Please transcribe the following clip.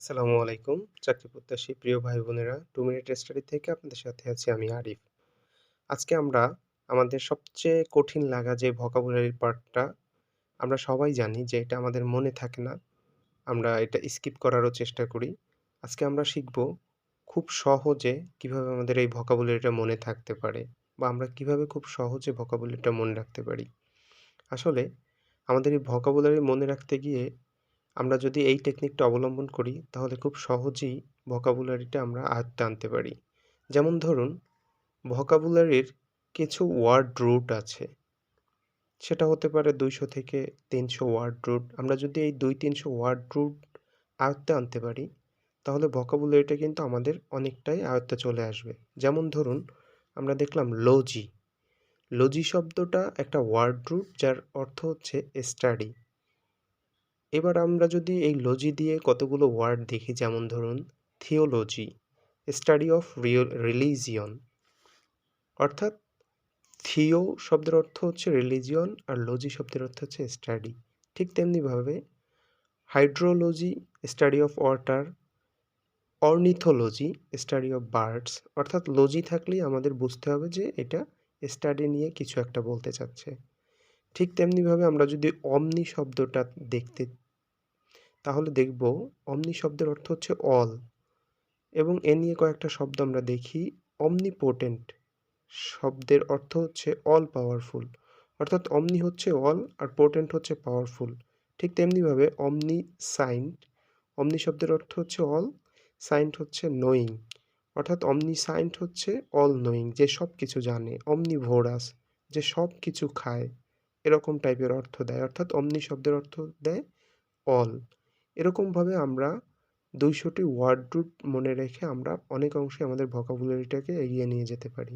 আসসালামু আলাইকুম। চাকরি প্রত্যাশী প্রিয় ভাই-বোনেরা, 2 মিনিট স্টাডি থেকে আপনাদের সাথে আছি আমি আরিফ। আজকে আমরা আমাদের সবচেয়ে কঠিন লাগা যে ভোকাবুলারি পার্টটা আমরা সবাই জানি যে এটা আমাদের মনে থাকে না। আমরা এটা স্কিপ করারও চেষ্টা করি। আজকে আমরা শিখব খুব সহজে কিভাবে আমাদের এই ভোকাবুলারিটা মনে থাকতে পারে বা আমরা কিভাবে খুব সহজে ভোকাবুলারিটা মনে রাখতে পারি। আসলে আমাদের এই ভোকাবুলারি মনে রাখতে গিয়ে আমরা যদি এই টেকনিকটা অবলম্বন করি তাহলে খুব সহজেই ভোকাবুলারিটা আমরা আয়ত্তে আনতে পারি। যেমন ধরুন ভোকাবুলারির কিছু ওয়ার্ড রুট আছে। সেটা হতে পারে ২০০ থেকে ৩০০ ওয়ার্ড রুট। আমরা যদি এই ২-৩০০ ওয়ার্ড রুট আয়ত্তে আনতে পারি তাহলে ভোকাবুলারিটা কিন্তু আমাদের অনেকটাই আয়ত্তে চলে আসবে। যেমন ধরুন আমরা দেখলাম লজি। লজি শব্দটা একটা ওয়ার্ড রুট যার অর্থ হচ্ছে স্টাডি। এবার আমরা যদি এই লজি দিয়ে কতগুলো ওয়ার্ড দেখি যেমন ধরুন থিওলজি, স্টাডি অফ রিলিজিয়ন অর্থাৎ থিও শব্দের অর্থ হচ্ছে রিলিজিয়ন আর লজি শব্দের অর্থ হচ্ছে স্টাডি। ঠিক তেমনিভাবে hydrology, study of water, ornithology, study of birds অর্থাৎ লজি থাকলেই আমাদের বুঝতে হবে যে এটা স্টাডি নিয়ে কিছু একটা বলতে চাচ্ছে। ঠিক তেমনিভাবে আমরা যদি অমনি শব্দটা দেখতে তাহলে দেখব অমনি শব্দের অর্থ হচ্ছে অল এবং এ নিয়ে কয়েকটা শব্দ আমরা দেখি। omnipotent শব্দের অর্থ হচ্ছে অল পাওয়ারফুল অর্থাৎ অমনি হচ্ছে অল আর পোটেন্ট হচ্ছে পাওয়ারফুল। ঠিক তেমনিভাবে omniscient অমনি শব্দের অর্থ হচ্ছে অল, সাইন্ট হচ্ছে নোয়িং অর্থাৎ omniscient হচ্ছে অল নোয়িং যে সব কিছু জানে, omnivorous যে সব কিছু খায় এরকম টাইপের অর্থ দেয় অর্থাৎ অমনি শব্দের অর্থ দেয় অল। এরকমভাবে আমরা ২০০ টি ওয়ার্ড রুট মনে রেখে আমরা অনেক অংশে আমাদের ভোকাবুলারিটাকে এগিয়ে নিয়ে যেতে পারি।